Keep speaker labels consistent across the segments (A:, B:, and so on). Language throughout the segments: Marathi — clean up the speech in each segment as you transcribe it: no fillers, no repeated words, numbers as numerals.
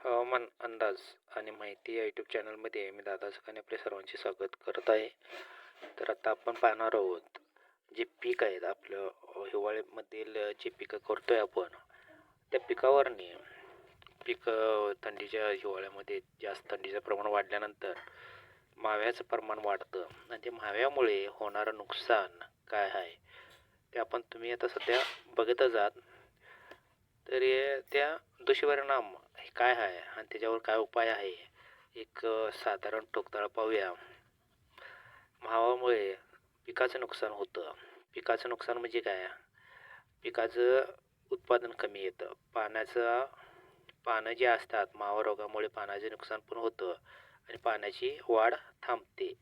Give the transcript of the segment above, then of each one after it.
A: हवामान अंदाज आणि माहिती या यूट्यूब चॅनलमध्ये मी दादा सखाने आपले सर्वांचे स्वागत करत आहे. तर आता आपण पाहणार आहोत जे पीक आहेत आपलं हिवाळ्यामधील जे पिकं करतोय आपण त्या पिकावरनी थंडीच्या हिवाळ्यामध्ये जास्त थंडीचं प्रमाण वाढल्यानंतर माव्याचं प्रमाण वाढतं आणि ते माव्यामुळे होणारं नुकसान काय आहे ते तुम्ही आता सध्या बघतच आहात. तर त्या दुष्परिणाम काय आहे आणि त्याच्यावर काय उपाय आहे एक साधारण ठोकताळा पाहूया. मावामुळे पिकाचं नुकसान होतं. पिकाचं नुकसान म्हणजे काय? पिकाचं उत्पादन कमी येतं. पानं जे असतात मावा रोगामुळे पानाचे नुकसान पण होतं आणि पाण्याची वाढ थांबते.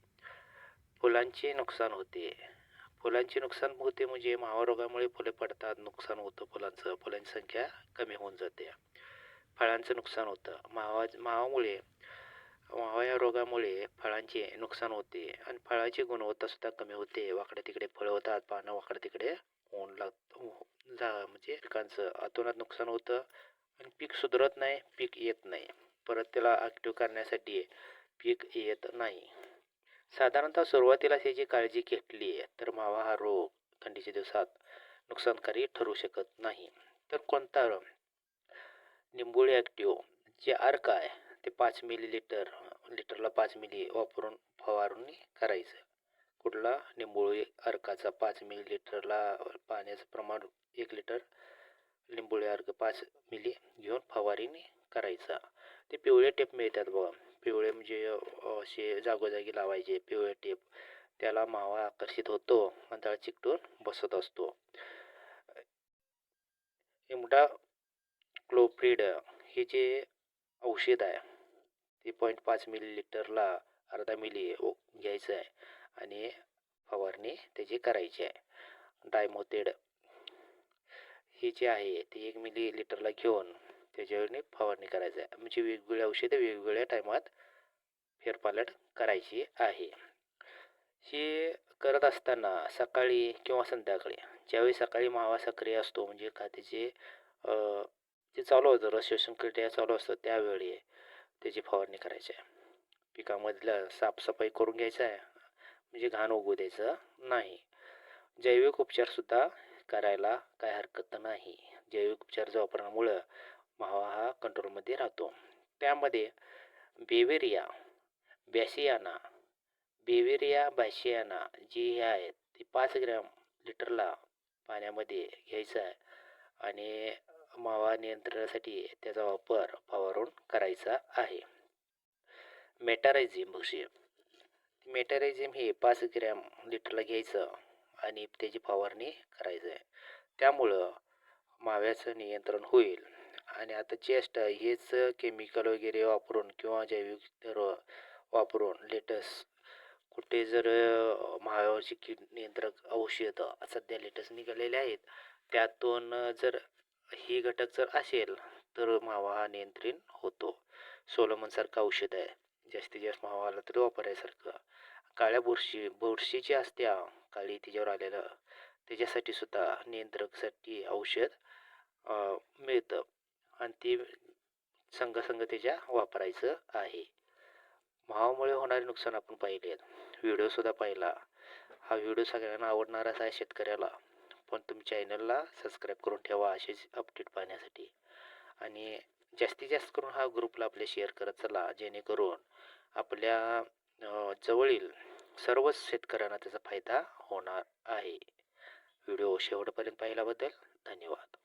A: फुलांचे नुकसान होते. फुलांचे नुकसान होते म्हणजे मावा रोगामुळे फुले पडतात, नुकसान होतं फुलांचं, फुलांची संख्या कमी होऊन जाते. फळांचं नुकसान होतं. मावा या रोगामुळे फळांचे नुकसान होते आणि फळाची गुणवत्ता सुद्धा कमी होते. वाकडे तिकडे फळं होतात, पानं वाकडे तिकडे होऊन म्हणजे पिकांचं अतोनात नुकसान होतं आणि पीक सुधारत नाही, पीक येत नाही. परत त्याला ॲक्टिव्ह करण्यासाठी पीक येत नाही. साधारणतः सुरुवातीला याची काळजी घेतली तर मावा हा रोग थंडीच्या दिवसात नुकसानकारी ठरू शकत नाही. तर कोणता निंबोळी ॲक्टिव्ह जे अर्क आहे ते 5 लिटरला 5 मिली वापरून फवारणी करायचं. कुठला? निंबोळी अर्काचा 5 मिलीलिटरला पाण्याचं प्रमाण 1 लिटर लिंबोळी अर्क 5 मिली घेऊन फवारणी करायचा. ते पिवळे टेप मिळतात बघा. पिवळे म्हणजे असे जागोजागी लावायचे पिवळे टेप. त्याला मावा आकर्षित होतो आणि त्याला चिकटून बसत असतो. इम्डा क्लोप्रिड हे जे औषध आहे ते 0.5 मिलीलिटरला अर्धा मिली घ्यायचं आहे आणि फवारणी त्याची करायची आहे. डायमोथेड हे जे आहे ते 1 मिलीलिटरला घेऊन त्याच्यावरती फवारणी करायचं आहे. म्हणजे वेगवेगळी औषधं वेगवेगळ्या टायमात फेरपालट करायची आहे. हे करत असताना सकाळी किंवा संध्याकाळी, ज्यावेळी सकाळी मावा सक्रिय असतो म्हणजे का त्याचे जे चालू होतं रसशोषण क्रिया चालू असतं त्यावेळी त्याची फवारणी करायची आहे. पिकामधलं साफसफाई करून घ्यायचं आहे म्हणजे घाण उगू द्यायचं नाही. जैविक उपचारसुद्धा करायला काय हरकत नाही. जैविक उपचाराच्या वापरण्यामुळं मावा हा कंट्रोलमध्ये राहतो. त्यामध्ये बेवेरिया बॅसियाना जी आहेत ती 5 ग्रॅम लिटरला पाण्यामध्ये घ्यायचं आहे आणि मावा नियंत्रणासाठी त्याचा वापर फवारून करायचा आहे. मेटारायझिम हे 5 ग्रॅम लिटरला घ्यायचं आणि त्याची फवारणी करायचं आहे. त्यामुळं माव्याचं नियंत्रण होईल. आणि आता चेस्ट हेच केमिकल वगैरे वापरून किंवा जैविक वापरून कुठे जर माव्यावरची कीड नियंत्रक औषधं सध्या लेटेस्ट निघालेले आहेत त्यातून जर ही घटक जर असेल तर मावा हा नियंत्रित होतो. सोलोमनसारखं औषध आहे, जास्तीत जास्त मावा आला तरी वापरायसारखं. काळ्या बुरशीची असत्या काळी तिच्यावर आलेलं त्याच्यासाठी सुद्धा नियंत्रकसाठी औषध मिळतं आणि ते संघ त्याच्या वापरायचं आहे. मावामुळे होणारे नुकसान आपण पाहिले, व्हिडिओसुद्धा पाहिला. हा व्हिडिओ सगळ्यांना आवडणाराच आहे शेतकऱ्याला. पण तुम्ही चॅनलला सबस्क्राईब करून ठेवा असेच अपडेट पाहण्यासाठी आणि जास्तीत जास्त करून हा ग्रुपला आपल्या शेअर करत चला जेणेकरून आपल्या जवळील सर्वच शेतकऱ्यांना त्याचा फायदा होणार आहे. व्हिडिओ शेवटपर्यंत पाहिल्याबद्दल धन्यवाद.